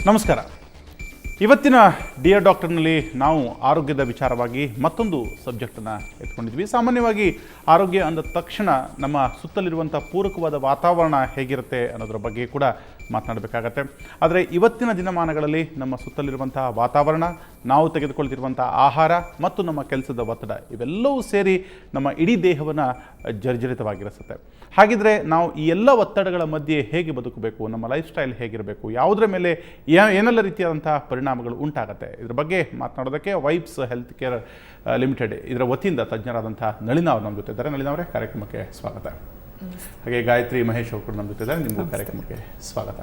ನಮಸ್ಕಾರ. ಇವತ್ತಿನ ಡಿಯರ್ ಡಾಕ್ಟರ್ನಲ್ಲಿ ನಾವು ಆರೋಗ್ಯದ ವಿಚಾರವಾಗಿ ಮತ್ತೊಂದು ಸಬ್ಜೆಕ್ಟನ್ನು ಎತ್ಕೊಂಡಿದ್ವಿ. ಸಾಮಾನ್ಯವಾಗಿ ಆರೋಗ್ಯ ಅಂದ ತಕ್ಷಣ ನಮ್ಮ ಸುತ್ತಲಿರುವಂಥ ಪೂರಕವಾದ ವಾತಾವರಣ ಹೇಗಿರುತ್ತೆ ಅನ್ನೋದ್ರ ಬಗ್ಗೆ ಕೂಡ ಮಾತನಾಡಬೇಕಾಗತ್ತೆ. ಆದರೆ ಇವತ್ತಿನ ದಿನಮಾನಗಳಲ್ಲಿ ನಮ್ಮ ಸುತ್ತಲಿರುವಂಥ ವಾತಾವರಣ, ನಾವು ತೆಗೆದುಕೊಳ್ತಿರುವಂಥ ಆಹಾರ ಮತ್ತು ನಮ್ಮ ಕೆಲಸದ ಒತ್ತಡ ಇವೆಲ್ಲವೂ ಸೇರಿ ನಮ್ಮ ಇಡೀ ದೇಹವನ್ನು ಜರ್ಜರಿತವಾಗಿರಿಸುತ್ತೆ. ಹಾಗಿದ್ರೆ ನಾವು ಈ ಎಲ್ಲ ಒತ್ತಡಗಳ ಮಧ್ಯೆ ಹೇಗೆ ಬದುಕಬೇಕು, ನಮ್ಮ ಲೈಫ್ ಸ್ಟೈಲ್ ಹೇಗಿರಬೇಕು, ಯಾವುದರ ಮೇಲೆ ಏನೆಲ್ಲ ರೀತಿಯಾದಂಥ ಪರಿಣಾಮಗಳು ಉಂಟಾಗುತ್ತೆ, ಇದ್ರ ಬಗ್ಗೆ ಮಾತನಾಡೋದಕ್ಕೆ ವೈಬ್ಸ್ ಹೆಲ್ತ್ ಕೇರ್ ಲಿಮಿಟೆಡ್ ಇದರ ವತಿಯಿಂದ ತಜ್ಞರಾದಂಥ ನಳಿನಾ ಅವರು ನಮ್ಮ ಜೊತೆ ಇದ್ದಾರೆ. ನಳಿನಾ ಅವರೇ, ಕಾರ್ಯಕ್ರಮಕ್ಕೆ ಸ್ವಾಗತ. ಹಾಗೆ ಗಾಯತ್ರಿ ಮಹೇಶ್ ಅವರು ಕೂಡ ನಮ್ಮ ಜೊತೆ ಇದ್ದಾರೆ. ನಿಮಗೂ ಕಾರ್ಯಕ್ರಮಕ್ಕೆ ಸ್ವಾಗತ.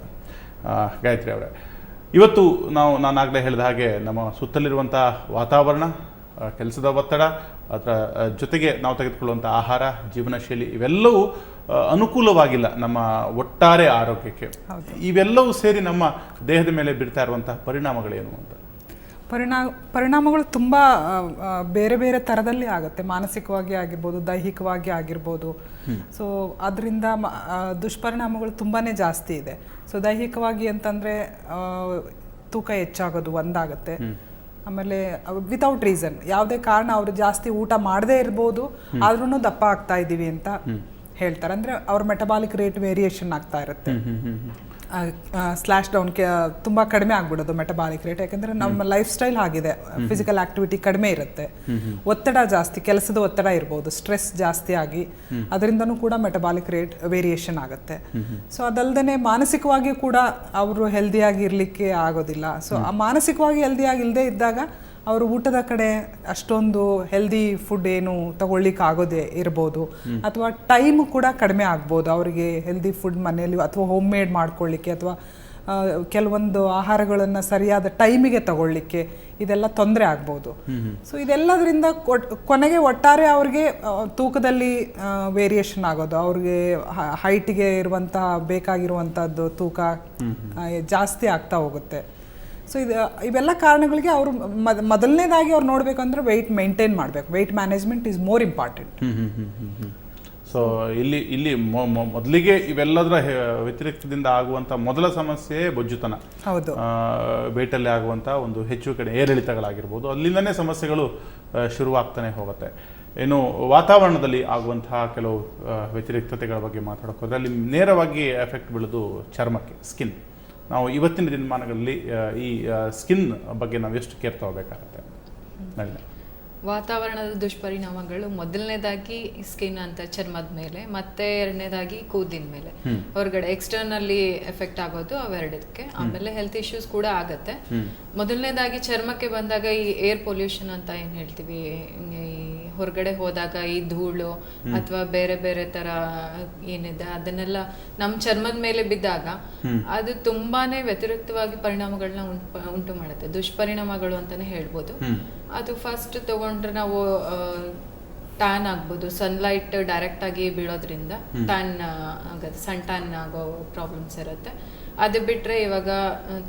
ಗಾಯತ್ರಿ ಅವರೇ, ಇವತ್ತು ನಾನಾಗಲೇ ಹೇಳಿದ ಹಾಗೆ ನಮ್ಮ ಸುತ್ತಲಿರುವಂಥ ವಾತಾವರಣ, ಕೆಲಸದ ಒತ್ತಡ, ಅದರ ಜೊತೆಗೆ ನಾವು ತೆಗೆದುಕೊಳ್ಳುವಂಥ ಆಹಾರ, ಜೀವನ ಶೈಲಿ ಇವೆಲ್ಲವೂ ಅನುಕೂಲವಾಗಿಲ್ಲ ನಮ್ಮ ಒಟ್ಟಾರೆ ಆರೋಗ್ಯಕ್ಕೆ. ಇವೆಲ್ಲವೂ ಸೇರಿ ನಮ್ಮ ದೇಹದ ಮೇಲೆ ಬೀರ್ತಾ ಇರುವಂಥ ಪರಿಣಾಮಗಳೇನು ಅಂತ? ಪರಿಣಾಮಗಳು ತುಂಬ ಬೇರೆ ಬೇರೆ ಥರದಲ್ಲಿ ಆಗುತ್ತೆ. ಮಾನಸಿಕವಾಗಿ ಆಗಿರ್ಬೋದು, ದೈಹಿಕವಾಗಿ ಆಗಿರ್ಬೋದು. ಸೊ ಅದರಿಂದ ದುಷ್ಪರಿಣಾಮಗಳು ತುಂಬಾ ಜಾಸ್ತಿ ಇದೆ. ಸೊ ದೈಹಿಕವಾಗಿ ಅಂತಂದರೆ ತೂಕ ಹೆಚ್ಚಾಗೋದು ಒಂದಾಗುತ್ತೆ. ಆಮೇಲೆ ವಿತೌಟ್ ರೀಸನ್, ಯಾವುದೇ ಕಾರಣ ಅವರು ಜಾಸ್ತಿ ಊಟ ಮಾಡದೇ ಇರ್ಬೋದು, ಆದ್ರೂ ದಪ್ಪ ಆಗ್ತಾ ಇದ್ದೀವಿ ಅಂತ ಹೇಳ್ತಾರೆ. ಅಂದರೆ ಅವ್ರ ಮೆಟಬಾಲಿಕ್ ರೇಟ್ ವೇರಿಯೇಷನ್ ಆಗ್ತಾ ಇರುತ್ತೆ. ಸ್ಲ್ಯಾಶ್ ಡೌನ್ ತುಂಬ ಕಡಿಮೆ ಆಗ್ಬಿಡೋದು ಮೆಟಬಾಲಿಕ್ ರೇಟ್. ಯಾಕಂದರೆ ನಮ್ಮ ಲೈಫ್ ಸ್ಟೈಲ್ ಆಗಿದೆ, ಫಿಸಿಕಲ್ ಆಕ್ಟಿವಿಟಿ ಕಡಿಮೆ ಇರುತ್ತೆ, ಒತ್ತಡ ಜಾಸ್ತಿ, ಕೆಲಸದ ಒತ್ತಡ ಇರ್ಬೋದು, ಸ್ಟ್ರೆಸ್ ಜಾಸ್ತಿ ಆಗಿ ಅದರಿಂದನೂ ಕೂಡ ಮೆಟಬಾಲಿಕ್ ರೇಟ್ ವೇರಿಯೇಷನ್ ಆಗುತ್ತೆ. ಸೊ ಅದಲ್ಲದೆ ಮಾನಸಿಕವಾಗಿ ಕೂಡ ಅವರು ಹೆಲ್ದಿಯಾಗಿ ಇರಲಿಕ್ಕೆ ಆಗೋದಿಲ್ಲ. ಸೊ ಆ ಮಾನಸಿಕವಾಗಿ ಹೆಲ್ದಿಯಾಗಿ ಇಲ್ಲದೆ ಇದ್ದಾಗ ಅವರು ಊಟದ ಕಡೆ ಅಷ್ಟೊಂದು ಹೆಲ್ದಿ ಫುಡ್ ಏನು ತಗೊಳ್ಳಿಕ್ಕೆ ಆಗೋದೇ ಇರ್ಬೋದು, ಅಥವಾ ಟೈಮ್ ಕೂಡ ಕಡಿಮೆ ಆಗ್ಬೋದು ಅವರಿಗೆ ಹೆಲ್ದಿ ಫುಡ್ ಮನೆಯಲ್ಲಿ ಅಥವಾ ಹೋಮ್ ಮೇಡ್ ಮಾಡ್ಕೊಳ್ಳಿಕ್ಕೆ, ಅಥವಾ ಕೆಲವೊಂದು ಆಹಾರಗಳನ್ನು ಸರಿಯಾದ ಟೈಮಿಗೆ ತಗೊಳ್ಳಿಕ್ಕೆ ಇದೆಲ್ಲ ತೊಂದರೆ ಆಗ್ಬೋದು. ಸೊ ಇದೆಲ್ಲದರಿಂದ ಕೊನೆಗೆ ಒಟ್ಟಾರೆ ಅವ್ರಿಗೆ ತೂಕದಲ್ಲಿ ವೇರಿಯೇಷನ್ ಆಗೋದು, ಅವ್ರಿಗೆ ಹೈಟಿಗೆ ಇರುವಂತಹ ಬೇಕಾಗಿರುವಂಥದ್ದು ತೂಕ ಜಾಸ್ತಿ ಆಗ್ತಾ ಹೋಗುತ್ತೆ. ಸೊ ಇವೆಲ್ಲ ಕಾರಣಗಳಿಗೆ ಅವರು ಮೊದಲನೇದಾಗಿ ಅವ್ರು ನೋಡಬೇಕಂದ್ರೆ ವೆಯ್ಟ್ ಮೇಂಟೈನ್ ಮಾಡಬೇಕು. Weight management is more important. So ಇಲ್ಲಿ ಮೊದಲಿಗೆ ಇವೆಲ್ಲದರ ವ್ಯತಿರಿಕ್ತದಿಂದ ಆಗುವಂಥ ಮೊದಲ ಸಮಸ್ಯೆ ಬೊಜ್ಜುತನ. ಹೌದು. ವೇಟಲ್ಲಿ ಆಗುವಂಥ ಒಂದು ಹೆಚ್ಚು ಕಡೆ ಏರಿಳಿತಗಳಾಗಿರ್ಬೋದು, ಅಲ್ಲಿಂದನೇ ಸಮಸ್ಯೆಗಳು ಶುರುವಾಗ್ತಾನೆ ಹೋಗುತ್ತೆ. ಏನು ವಾತಾವರಣದಲ್ಲಿ ಆಗುವಂತಹ ಕೆಲವು ವ್ಯತಿರಿಕ್ತತೆಗಳ ಬಗ್ಗೆ ಮಾತಾಡೋಕೆ ಹೋದರೆ ಅಲ್ಲಿ ನೇರವಾಗಿ ಎಫೆಕ್ಟ್ ಬೀಳೋದು ಚರ್ಮಕ್ಕೆ, ಸ್ಕಿನ್. ನಾವು ಇವತ್ತಿನ ದಿನಮಾನಗಳಲ್ಲಿ ಈ ಸ್ಕಿನ್ ಬಗ್ಗೆ ನಾವು ಎಷ್ಟು ಕೇರ್ ತಗೋಬೇಕಾಗತ್ತೆ? ವಾತಾವರಣದ ದುಷ್ಪರಿಣಾಮಗಳು ಮೊದಲನೇದಾಗಿ ಸ್ಕಿನ್ ಅಂತ ಚರ್ಮದ ಮೇಲೆ, ಮತ್ತೆ ಎರಡನೇದಾಗಿ ಕೂದಿನ ಮೇಲೆ, ಹೊರಗಡೆ ಎಕ್ಸ್ಟರ್ನಲ್ಲಿ ಎಫೆಕ್ಟ್ ಆಗೋದು ಅವೆರಡಕ್ಕೆ. ಆಮೇಲೆ ಹೆಲ್ತ್ ಇಶ್ಯೂಸ್ ಕೂಡ ಆಗತ್ತೆ. ಮೊದಲನೇದಾಗಿ ಚರ್ಮಕ್ಕೆ ಬಂದಾಗ ಈ ಏರ್ ಪೊಲ್ಯೂಷನ್ ಅಂತ ಏನ್ ಹೇಳ್ತೀವಿ, ಹೊರಗಡೆ ಹೋದಾಗ ಈ ಧೂಳು ಅಥವಾ ಬೇರೆ ಬೇರೆ ತರ ಏನಿದೆ ಅದನ್ನೆಲ್ಲ ನಮ್ಮ ಚರ್ಮದ ಮೇಲೆ ಬಿದ್ದಾಗ ಅದು ತುಂಬಾನೇ ವ್ಯತಿರಿಕ್ತವಾಗಿ ಪರಿಣಾಮಗಳನ್ನ ಉಂಟು ಮಾಡುತ್ತೆ, ದುಷ್ಪರಿಣಾಮಗಳು ಅಂತಾನೆ ಹೇಳ್ಬೋದು. ಅದು ಫಸ್ಟ್ ತಗೊಂಡ್ರೆ ನಾವು ಟ್ಯಾನ್ ಆಗ್ಬೋದು, ಸನ್ಲೈಟ್ ಡೈರೆಕ್ಟ್ ಆಗಿ ಬೀಳೋದ್ರಿಂದ ಟ್ಯಾನ್ ಆಗುತ್ತೆ, ಸನ್ ಟ್ಯಾನ್ ಆಗೋ ಪ್ರಾಬ್ಲಮ್ಸ್ ಇರುತ್ತೆ. ಅದು ಬಿಟ್ರೆ ಇವಾಗ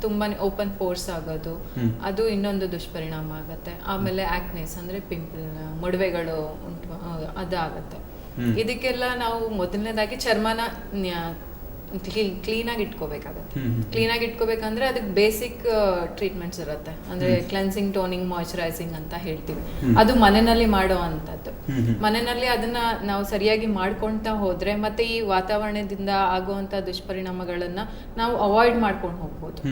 ತುಂಬಾನೇ ಓಪನ್ ಪೋರ್ಸ್ ಆಗೋದು, ಅದು ಇನ್ನೊಂದು ದುಷ್ಪರಿಣಾಮ ಆಗತ್ತೆ. ಆಮೇಲೆ ಆಕ್ನೆಸ್ ಅಂದ್ರೆ ಪಿಂಪಲ್, ಮೊಡವೆಗಳು ಉಂಟು, ಅದು ಆಗತ್ತೆ. ಇದಕ್ಕೆಲ್ಲ ನಾವು ಮೊದಲನೇದಾಗಿ ಚರ್ಮನ ಕ್ಲೀನಾಗಿ ಇಟ್ಕೋಬೇಕಾಗತ್ತೆ. ಕ್ಲೀನಾಗಿ ಇಟ್ಕೋಬೇಕಂದ್ರೆ ಅದಕ್ಕೆ ಬೇಸಿಕ್ ಟ್ರೀಟ್ಮೆಂಟ್ಸ್ ಇರುತ್ತೆ. ಅಂದ್ರೆ ಕ್ಲೆನ್ಸಿಂಗ್, ಟೋನಿಂಗ್, ಮಾಯ್ಚರೈಸಿಂಗ್ ಅಂತ ಹೇಳ್ತೀವಿ. ಅದು ಮನೆಯಲ್ಲಿ ಮಾಡೋ ಅಂಥದ್ದು. ಮನೆಯಲ್ಲಿ ಅದನ್ನ ನಾವು ಸರಿಯಾಗಿ ಮಾಡ್ಕೊಂತ ಹೋದ್ರೆ ಮತ್ತೆ ಈ ವಾತಾವರಣದಿಂದ ಆಗುವಂತ ದುಷ್ಪರಿಣಾಮಗಳನ್ನ ನಾವು ಅವಾಯ್ಡ್ ಮಾಡ್ಕೊಂಡು ಹೋಗ್ಬೋದು.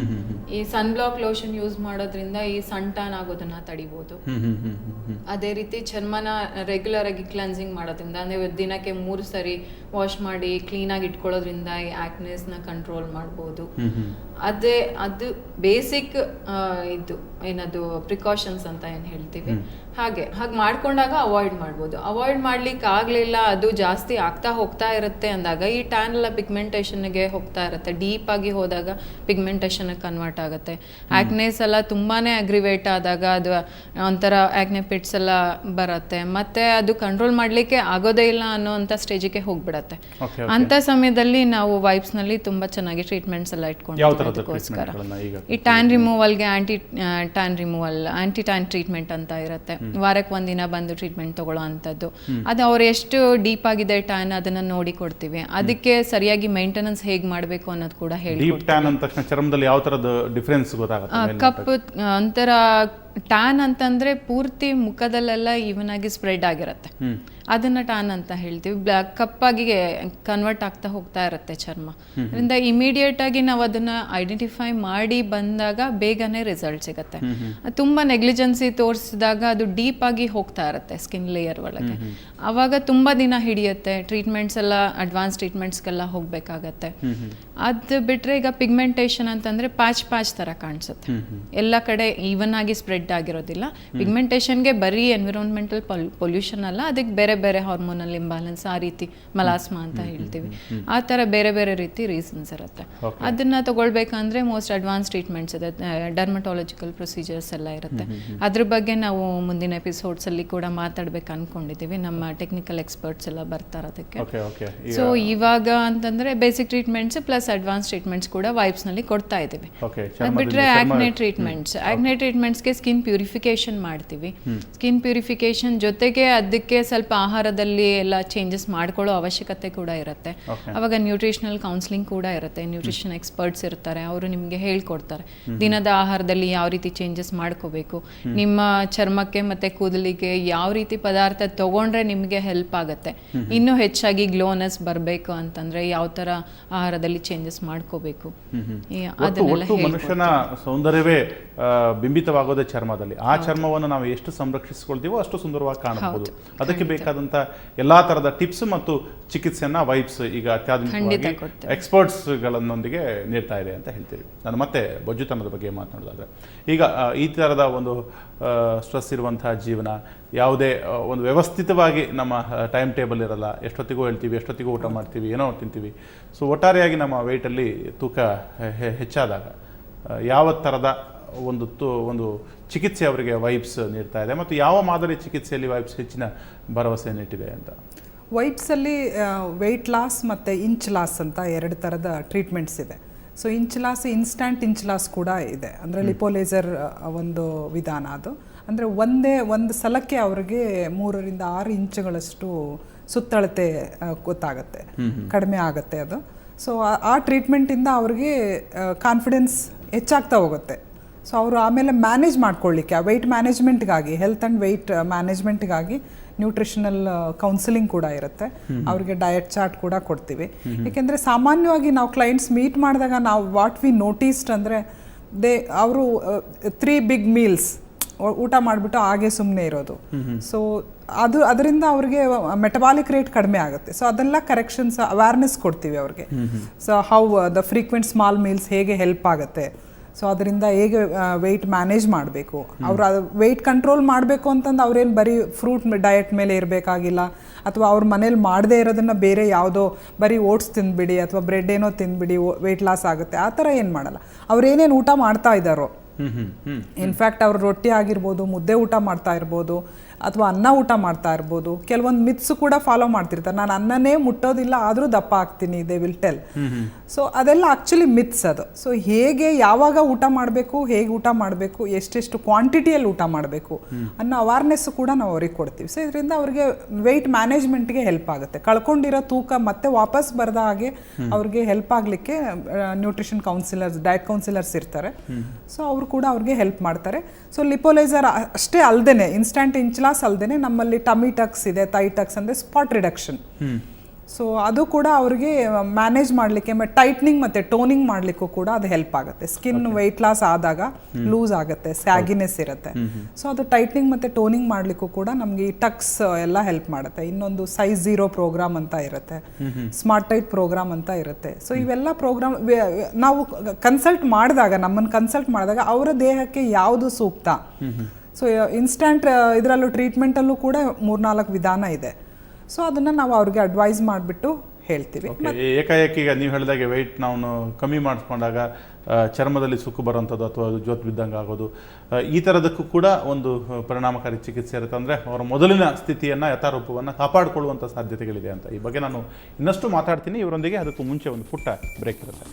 ಈ ಸನ್ ಬ್ಲಾಕ್ ಲೋಷನ್ ಯೂಸ್ ಮಾಡೋದ್ರಿಂದ ಈ ಸನ್ ಟ್ಯಾನ್ ಆಗೋದನ್ನ ತಡಿಬಹುದು. ಅದೇ ರೀತಿ ಚರ್ಮನ ರೆಗ್ಯುಲರ್ ಆಗಿ ಕ್ಲೆನ್ಸಿಂಗ್ ಮಾಡೋದ್ರಿಂದ, ಅಂದ್ರೆ ದಿನಕ್ಕೆ 3 ಸರಿ ವಾಶ್ ಮಾಡಿ ಕ್ಲೀನ್ ಆಗಿ ಇಟ್ಕೊಳ್ಳೋದ್ರಿಂದ ಈ ಆಕ್ನೆಸ್ ನ ಕಂಟ್ರೋಲ್ ಮಾಡಬಹುದು. ಅದು ಬೇಸಿಕ್ ಇದು ಏನದು ಪ್ರಿಕಾಷನ್ಸ್ ಅಂತ ಏನ್ ಹೇಳ್ತೀವಿ. ಹಾಗೆ ಮಾಡ್ಕೊಂಡಾಗ ಅವಾಯ್ಡ್ ಮಾಡ್ಬೋದು. ಅವಾಯ್ಡ್ ಮಾಡ್ಲಿಕ್ಕೆ ಆಗ್ಲಿಲ್ಲ, ಅದು ಜಾಸ್ತಿ ಆಗ್ತಾ ಹೋಗ್ತಾ ಇರುತ್ತೆ ಅಂದಾಗ ಈ ಟ್ಯಾನ್ ಎಲ್ಲ ಪಿಗ್ಮೆಂಟೇಷನ್ಗೆ ಹೋಗ್ತಾ ಇರುತ್ತೆ. ಡೀಪ್ ಆಗಿ ಹೋದಾಗ ಪಿಗ್ಮೆಂಟೇಷನ್ ಕನ್ವರ್ಟ್ ಆಗುತ್ತೆ. ಆಕ್ನೆಸ್ ಎಲ್ಲ ತುಂಬಾನೇ ಅಗ್ರಿವೇಟ್ ಆದಾಗ ಅದು ಒಂಥರ ಆಕ್ನೆ ಪಿಟ್ಸ್ ಎಲ್ಲ ಬರುತ್ತೆ. ಮತ್ತೆ ಅದು ಕಂಟ್ರೋಲ್ ಮಾಡ್ಲಿಕ್ಕೆ ಆಗೋದೇ ಇಲ್ಲ ಅನ್ನೋಂಥ ಸ್ಟೇಜಿಗೆ ಹೋಗ್ಬಿಡತ್ತೆ. ಅಂತ ಸಮಯದಲ್ಲಿ ನಾವು ವೈಬ್ಸ್ ನಲ್ಲಿ ತುಂಬಾ ಚೆನ್ನಾಗಿ ಟ್ರೀಟ್ಮೆಂಟ್ಸ್ ಎಲ್ಲ ಇಟ್ಕೊಂಡು ಅದಕ್ಕೋಸ್ಕರ treatmentಗಳನ್ನ ಈಗ ಈ ಟ್ಯಾನ್ ರಿಮೂವಲ್ಗೆ ಆಂಟಿ ಟ್ಯಾನ್ ಟ್ರೀಟ್ಮೆಂಟ್ ಅಂತ ಇರುತ್ತೆ. ವಾರಕ್ಕೆ ಒಂದಿನ ಬಂದು ಟ್ರೀಟ್ಮೆಂಟ್ ತಗೊಳ್ಳೋ ಅಂಥದ್ದು. ಅದು ಅವ್ರು ಎಷ್ಟು ಡೀಪ್ ಆಗಿದೆ ಟ್ಯಾನ್ ಅದನ್ನ ನೋಡಿ ಕೊಡ್ತೀವಿ. ಅದಕ್ಕೆ ಸರಿಯಾಗಿ ಮೇಂಟೆನೆನ್ಸ್ ಹೇಗೆ ಮಾಡಬೇಕು ಅನ್ನೋದು ಕೂಡ ಹೇಳಿ. ಡೀಪ್ ಟ್ಯಾನ್ ಅಂದ ತಕ್ಷಣ ಚರ್ಮದಲ್ಲಿ ಯಾವ ಥರದ ಡಿಫ್ರೆನ್ಸ್ ಗೊತ್ತಾಗುತ್ತೆ? ಕಪ್ಪು ಒಂಥರ ಟ್ಯಾನ್ ಅಂತಂದ್ರೆ ಪೂರ್ತಿ ಮುಖದಲ್ಲೆಲ್ಲ ಈವನ್ ಆಗಿ ಸ್ಪ್ರೆಡ್ ಆಗಿರುತ್ತೆ, ಅದನ್ನ ಟ್ಯಾನ್ ಅಂತ ಹೇಳ್ತೀವಿ. ಬ್ಲ್ಯಾಕ್ ಕಪ್ಪಾಗಿ ಕನ್ವರ್ಟ್ ಆಗ್ತಾ ಹೋಗ್ತಾ ಇರುತ್ತೆ ಚರ್ಮ. ಅದರಿಂದ ಇಮಿಡಿಯೇಟ್ ಆಗಿ ನಾವು ಅದನ್ನ ಐಡೆಂಟಿಫೈ ಮಾಡಿ ಬಂದಾಗ ಬೇಗನೆ ರಿಸಲ್ಟ್ ಸಿಗುತ್ತೆ. ತುಂಬಾ ನೆಗ್ಲಿಜೆನ್ಸಿ ತೋರಿಸಿದಾಗ ಅದು ಡೀಪ್ ಆಗಿ ಹೋಗ್ತಾ ಇರುತ್ತೆ ಸ್ಕಿನ್ ಲೇಯರ್ ಒಳಗೆ. ಅವಾಗ ತುಂಬಾ ದಿನ ಹಿಡಿಯುತ್ತೆ. ಟ್ರೀಟ್ಮೆಂಟ್ಸ್ ಎಲ್ಲ ಅಡ್ವಾನ್ಸ್ ಟ್ರೀಟ್ಮೆಂಟ್ಸ್ಗೆಲ್ಲ ಹೋಗ್ಬೇಕಾಗತ್ತೆ. ಅದು ಬಿಟ್ರೆ ಈಗ ಪಿಗ್ಮೆಂಟೇಷನ್ ಅಂತಂದ್ರೆ ಪ್ಯಾಚ್ ತರ ಕಾಣಿಸುತ್ತೆ, ಎಲ್ಲ ಕಡೆ ಈವನ್ ಆಗಿ ಸ್ಪ್ರೆಡ್ ಆಗಿರೋದಿಲ್ಲ. ಪಿಗ್ಮೆಂಟೇಷನ್ಗೆ ಬರೀ ಎನ್ವಿರಾನ್ಮೆಂಟಲ್ ಪೊಲ್ಯೂಷನ್ ಅಲ್ಲ, ಅದಕ್ಕೆ ಬೇರೆ ಬೇರೆ ಹಾರ್ಮೋನಲ್ ಇಂಬ್ಯಾಲೆನ್ಸ್, ಆ ರೀತಿ ಮಲಾಸ್ಮಾ ಅಂತ ಹೇಳ್ತೀವಿ, ಆ ಥರ ಬೇರೆ ಬೇರೆ ರೀತಿ ರೀಸನ್ಸ್ ಇರುತ್ತೆ. ಅದನ್ನ ತಗೊಳ್ಬೇಕಂದ್ರೆ ಮೋಸ್ಟ್ ಅಡ್ವಾನ್ಸ್ ಟ್ರೀಟ್ಮೆಂಟ್ಸ್ ಇದೆ, ಡರ್ಮಟಾಲಜಿಕಲ್ ಪ್ರೊಸೀಜರ್ಸ್ ಎಲ್ಲ ಇರುತ್ತೆ. ಅದ್ರ ಬಗ್ಗೆ ನಾವು ಮುಂದಿನ ಎಪಿಸೋಡ್ಸ್ ಅಲ್ಲಿ ಕೂಡ ಮಾತಾಡ್ಬೇಕು ಅನ್ಕೊಂಡಿದ್ದೀವಿ. ನಮ್ಮ ಟೆಕ್ನಿಕಲ್ ಎಕ್ಸ್ಪರ್ಟ್ಸ್ ಎಲ್ಲ ಬರ್ತಾರೆ ಅದಕ್ಕೆ. ಸೊ ಇವಾಗ ಅಂತಂದ್ರೆ basic treatments plus advance treatments ಕೂಡ ವೈಬ್ಸ್ ನಲ್ಲಿ ಕೊಡ್ತಾ ಇದ್ದೀವಿ. ಅದು ಬಿಟ್ರೆ ಆಕ್ನೆ ಟ್ರೀಟ್ಮೆಂಟ್ಸ್ಗೆ ಸ್ಕಿನ್ ಪ್ಯೂರಿಫಿಕೇಶನ್ ಮಾಡ್ತೀವಿ. ಸ್ಕಿನ್ ಪ್ಯೂರಿಫಿಕೇಶನ್ ಜೊತೆಗೆ ಅದಕ್ಕೆ ಸ್ವಲ್ಪ ಆಹಾರದಲ್ಲಿ ಎಲ್ಲ ಚೇಂಜಸ್ ಮಾಡ್ಕೊಳ್ಳೋ ಅವಶ್ಯಕತೆ ಕೂಡ ಇರುತ್ತೆ. ಅವಾಗ ನ್ಯೂಟ್ರಿಷನಲ್ ಕೌನ್ಸಿಲಿಂಗ್ ಕೂಡ ಇರುತ್ತೆ. ನ್ಯೂಟ್ರಿಷನ್ ಎಕ್ಸ್ಪರ್ಟ್ಸ್ ಇರ್ತಾರೆ, ಅವರು ನಿಮಗೆ ಹೇಳ್ಕೊಡ್ತಾರೆ ದಿನದ ಆಹಾರದಲ್ಲಿ ಯಾವ ರೀತಿ ಚೇಂಜಸ್ ಮಾಡ್ಕೋಬೇಕು, ನಿಮ್ಮ ಚರ್ಮಕ್ಕೆ ಮತ್ತೆ ಕೂದಲಿಗೆ ಯಾವ ರೀತಿ ಪದಾರ್ಥ ತಗೊಂಡ್ರೆ ನಿಮಗೆ ಹೆಲ್ಪ್ ಆಗುತ್ತೆ, ಇನ್ನೂ ಹೆಚ್ಚಾಗಿ ಗ್ಲೋನೆಸ್ ಬರಬೇಕು ಅಂತಂದ್ರೆ ಯಾವ ತರ ಆಹಾರದಲ್ಲಿ ಚೇಂಜಸ್ ಮಾಡ್ಕೋಬೇಕು, ಅದನ್ನೆಲ್ಲ ಮನುಷ್ಯನ ಸೌಂದರ್ಯವೇ ಬಿಂಬಿತವಾಗೋದೇ ಚರ್ಮದಲ್ಲಿ. ಆ ಚರ್ಮವನ್ನು ನಾವು ಎಷ್ಟು ಸಂರಕ್ಷಿಸಿಕೊಳ್ತೀವೋ ಅಷ್ಟು ಸುಂದರವಾಗಿ ಕಾಣಬಹುದು. ಅದಕ್ಕೆ ಬೇಕಾದಂತ ಎಲ್ಲಾ ತರದ ಟಿಪ್ಸ್ ಮತ್ತು ಚಿಕಿತ್ಸೆಯನ್ನ ವೈಬ್ಸ್ ಈಗ ಅತ್ಯಾಧುನಿಕವಾಗಿ ಎಕ್ಸ್ಪರ್ಟ್ಸ್ಗಳನ್ನೊಂದಿಗೆ ನೀಡ್ತಾ ಇದೆ ಅಂತ ಹೇಳ್ತೀವಿ. ನಾನು ಮತ್ತೆ ಬೊಜ್ಜುತನದ ಬಗ್ಗೆ ಮಾತನಾಡೋದಾದ್ರೆ, ಈಗ ಈ ತರದ ಒಂದು ಸ್ಟ್ರೆಸ್ ಇರುವಂತಹ ಜೀವನ, ಯಾವುದೇ ಒಂದು ವ್ಯವಸ್ಥಿತವಾಗಿ ನಮ್ಮ ಟೈಮ್ ಟೇಬಲ್ ಇರಲ್ಲ, ಎಷ್ಟೊತ್ತಿಗೂ ಹೇಳ್ತೀವಿ, ಎಷ್ಟೊತ್ತಿಗೂ ಊಟ ಮಾಡ್ತೀವಿ, ಏನೋ ತಿಂತೀವಿ. ಸೊ ಒಟ್ಟಾರೆಯಾಗಿ ನಮ್ಮ ವೆಯ್ಟಲ್ಲಿ ತೂಕ ಹೆಚ್ಚಾದಾಗ ಯಾವ ಥರದ ಒಂದು ಚಿಕಿತ್ಸೆ ಅವರಿಗೆ ವೈಬ್ಸ್ ನೀಡ್ತಾ ಇದೆ ಮತ್ತು ಯಾವ ಮಾದರಿ ಚಿಕಿತ್ಸೆಯಲ್ಲಿ ವೈಬ್ಸ್ ಹೆಚ್ಚಿನ ಭರವಸೆ ನೀಟ್ಟಿದೆ ಅಂತ? ವೈಬ್ಸಲ್ಲಿ ವೆಯ್ಟ್ ಲಾಸ್ ಮತ್ತು ಇಂಚ್ ಲಾಸ್ ಅಂತ 2 ಥರದ ಟ್ರೀಟ್ಮೆಂಟ್ಸ್ ಇದೆ. So inch loss, instant inch loss ಕೂಡ ಇದೆ. ಅಂದರೆ ಲಿಪೋಲೇಸರ್ ಒಂದು ವಿಧಾನ ಅದು. ಅಂದರೆ ಒಂದು ಸಲಕ್ಕೆ ಅವ್ರಿಗೆ 3 ರಿಂದ 6 ಇಂಚುಗಳಷ್ಟು ಸುತ್ತಳತೆ ಗೊತ್ತಾಗುತ್ತೆ, ಕಡಿಮೆ ಆಗುತ್ತೆ ಅದು. ಸೊ ಆ ಟ್ರೀಟ್ಮೆಂಟಿಂದ ಅವ್ರಿಗೆ ಕಾನ್ಫಿಡೆನ್ಸ್ ಹೆಚ್ಚಾಗ್ತಾ ಹೋಗುತ್ತೆ. ಸೊ ಅವರು ಆಮೇಲೆ ಮ್ಯಾನೇಜ್ ಮಾಡ್ಕೊಳ್ಳಿಕ್ಕೆ ವೆಯ್ಟ್ ಮ್ಯಾನೇಜ್ಮೆಂಟ್ಗಾಗಿ, ಹೆಲ್ತ್ ಆ್ಯಂಡ್ ವೆಯ್ಟ್ ಮ್ಯಾನೇಜ್ಮೆಂಟ್ಗಾಗಿ ನ್ಯೂಟ್ರಿಷನಲ್ ಕೌನ್ಸಿಲಿಂಗ್ ಕೂಡ ಇರುತ್ತೆ. ಅವ್ರಿಗೆ ಡಯಟ್ ಚಾರ್ಟ್ ಕೂಡ ಕೊಡ್ತೀವಿ. ಏಕೆಂದರೆ ಸಾಮಾನ್ಯವಾಗಿ ನಾವು ಕ್ಲೈಂಟ್ಸ್ ಮೀಟ್ ಮಾಡಿದಾಗ ನಾವು ವಾಟ್ ವಿ ನೋಟಿಸ್ಡ್ ಅಂದರೆ ಅವರು 3 ಬಿಗ್ ಮೀಲ್ಸ್ ಊಟ ಮಾಡಿಬಿಟ್ಟು ಹಾಗೆ ಸುಮ್ಮನೆ ಇರೋದು. ಸೊ ಅದರಿಂದ ಅವ್ರಿಗೆ ಮೆಟಬಾಲಿಕ್ ರೇಟ್ ಕಡಿಮೆ ಆಗುತ್ತೆ. ಸೊ ಅದೆಲ್ಲ ಕರೆಕ್ಷನ್ಸ್ ಅವೇರ್ನೆಸ್ ಕೊಡ್ತೀವಿ ಅವ್ರಿಗೆ. So how the frequent small meals ಹೇಗೆ ಹೆಲ್ಪ್ ಆಗುತ್ತೆ, ಸೊ ಅದರಿಂದ ಹೇಗೆ ವೆಯ್ಟ್ ಮ್ಯಾನೇಜ್ ಮಾಡಬೇಕು, ಅವರು ವೆಯ್ಟ್ ಕಂಟ್ರೋಲ್ ಮಾಡಬೇಕು ಅಂತಂದು ಅವ್ರೇನು ಬರೀ ಫ್ರೂಟ್ ಡಯಟ್ ಮೇಲೆ ಇರಬೇಕಾಗಿಲ್ಲ, ಅಥವಾ ಅವ್ರ ಮನೇಲಿ ಮಾಡದೇ ಇರೋದನ್ನು ಬೇರೆ ಯಾವುದೋ ಬರೀ ಓಟ್ಸ್ ತಿಂದ್ಬಿಡಿ ಅಥವಾ ಬ್ರೆಡ್ ಏನೋ ತಿಂದ್ಬಿಡಿ ವೆಯ್ಟ್ ಲಾಸ್ ಆಗುತ್ತೆ, ಆ ಥರ ಏನು ಮಾಡಲ್ಲ. ಅವ್ರೇನೇನು ಊಟ ಮಾಡ್ತಾ ಇದ್ದಾರೋ, ಇನ್ಫ್ಯಾಕ್ಟ್ ಅವ್ರು ರೊಟ್ಟಿ ಆಗಿರ್ಬೋದು, ಮುದ್ದೆ ಊಟ ಮಾಡ್ತಾ ಇರ್ಬೋದು, ಅಥವಾ ಅನ್ನ ಊಟ ಮಾಡ್ತಾ ಇರ್ಬೋದು, ಕೆಲವೊಂದು ಮಿತ್ಸ್ ಕೂಡ ಫಾಲೋ ಮಾಡ್ತಿರ್ತಾರೆ. ನಾನು ಅನ್ನನೇ ಮುಟ್ಟೋದಿಲ್ಲ ಆದರೂ ದಪ್ಪ ಆಗ್ತೀನಿ, ದೇ ವಿಲ್ ಟೆಲ್. ಸೊ ಅದೆಲ್ಲ ಆ್ಯಕ್ಚುಲಿ ಮಿತ್ಸ್ ಅದು. ಸೊ ಹೇಗೆ ಯಾವಾಗ ಊಟ ಮಾಡಬೇಕು, ಹೇಗೆ ಊಟ ಮಾಡಬೇಕು, ಎಷ್ಟೆಷ್ಟು ಕ್ವಾಂಟಿಟಿಯಲ್ಲಿ ಊಟ ಮಾಡಬೇಕು ಅನ್ನೋ ಅವೇರ್ನೆಸ್ ಕೂಡ ನಾವು ಅವ್ರಿಗೆ ಕೊಡ್ತೀವಿ. ಸೊ ಇದರಿಂದ ಅವ್ರಿಗೆ ವೆಯ್ಟ್ ಮ್ಯಾನೇಜ್ಮೆಂಟ್ಗೆ ಹೆಲ್ಪ್ ಆಗುತ್ತೆ. ಕಳ್ಕೊಂಡಿರೋ ತೂಕ ಮತ್ತೆ ವಾಪಸ್ ಬರದ ಹಾಗೆ ಅವ್ರಿಗೆ ಹೆಲ್ಪ್ ಆಗಲಿಕ್ಕೆ ನ್ಯೂಟ್ರಿಷನ್ ಕೌನ್ಸಿಲರ್ಸ್, ಡಯಟ್ ಕೌನ್ಸಿಲರ್ಸ್ ಇರ್ತಾರೆ. ಸೊ ಅವರು ಕೂಡ ಅವ್ರಿಗೆ ಹೆಲ್ಪ್ ಮಾಡ್ತಾರೆ. ಸೊ ಲಿಪೋಲೈಸರ್ ಅಷ್ಟೇ ಅಲ್ಲದೆ, ಇನ್ಸ್ಟಂಟ್ ಇಂಚ್ ಲಾಸ್ ಅಲ್ಲದೆ ನಮ್ಮಲ್ಲಿ ಟಮಿ ಟಕ್ಸ್ ಇದೆ, ಥೈ ಟಕ್ಸ್ ಅಂದರೆ ಸ್ಪಾಟ್ ರಿಡಕ್ಷನ್. ಸೊ ಅದು ಕೂಡ ಅವ್ರಿಗೆ ಮ್ಯಾನೇಜ್ ಮಾಡಲಿಕ್ಕೆ, ಟೈಟ್ನಿಂಗ್ ಮತ್ತು ಟೋನಿಂಗ್ ಮಾಡಲಿಕ್ಕೂ ಕೂಡ ಅದು ಹೆಲ್ಪ್ ಆಗುತ್ತೆ. ಸ್ಕಿನ್ ವೆಯ್ಟ್ ಲಾಸ್ ಆದಾಗ ಲೂಸ್ ಆಗುತ್ತೆ, ಸ್ಯಾಗಿನೆಸ್ ಇರುತ್ತೆ. ಸೊ ಅದು ಟೈಟ್ನಿಂಗ್ ಮತ್ತು ಟೋನಿಂಗ್ ಮಾಡಲಿಕ್ಕೂ ಕೂಡ ನಮಗೆ ಈ ಟಕ್ಸ್ ಎಲ್ಲ ಹೆಲ್ಪ್ ಮಾಡುತ್ತೆ. ಇನ್ನೊಂದು ಸೈಜ್ 0 ಪ್ರೋಗ್ರಾಮ್ ಅಂತ ಇರುತ್ತೆ, ಸ್ಮಾರ್ಟ್ ಟೈಟ್ ಪ್ರೋಗ್ರಾಮ್ ಅಂತ ಇರುತ್ತೆ. ಸೊ ಇವೆಲ್ಲ ಪ್ರೋಗ್ರಾಮ್ ನಾವು ನಮ್ಮನ್ನು ಕನ್ಸಲ್ಟ್ ಮಾಡಿದಾಗ ಅವರ ದೇಹಕ್ಕೆ ಯಾವುದು ಸೂಕ್ತ. ಸೊ ಇನ್ಸ್ಟಂಟ್ ಇದರಲ್ಲೂ ಟ್ರೀಟ್ಮೆಂಟಲ್ಲೂ ಕೂಡ 3-4 ವಿಧಾನ ಇದೆ. ಸೊ ಅದನ್ನು ನಾವು ಅವ್ರಿಗೆ ಅಡ್ವೈಸ್ ಮಾಡಿಬಿಟ್ಟು ಹೇಳ್ತೀವಿ. ಏಕಾಏಕಿ ಈಗ ನೀವು ಹೇಳಿದಾಗೆ ವೆಯ್ಟ್ ನಾವು ಕಮ್ಮಿ ಮಾಡಿಸ್ಕೊಂಡಾಗ ಚರ್ಮದಲ್ಲಿ ಸುಕ್ಕು ಬರೋಂಥದ್ದು ಅಥವಾ ಜೋತ್ ಬಿದ್ದಂಗೆ ಆಗೋದು, ಈ ಥರದಕ್ಕೂ ಕೂಡ ಒಂದು ಪರಿಣಾಮಕಾರಿ ಚಿಕಿತ್ಸೆ ಇರುತ್ತೆ. ಅಂದರೆ ಅವರ ಮೊದಲಿನ ಸ್ಥಿತಿಯನ್ನು, ಯಥಾರೂಪವನ್ನು ಕಾಪಾಡಿಕೊಳ್ಳುವಂಥ ಸಾಧ್ಯತೆಗಳಿದೆ ಅಂತ. ಈ ಬಗ್ಗೆ ನಾನು ಇನ್ನಷ್ಟು ಮಾತಾಡ್ತೀನಿ ಇವರೊಂದಿಗೆ. ಅದಕ್ಕೂ ಮುಂಚೆ ಒಂದು ಪುಟ್ಟ ಬ್ರೇಕ್ ಇರುತ್ತೆ.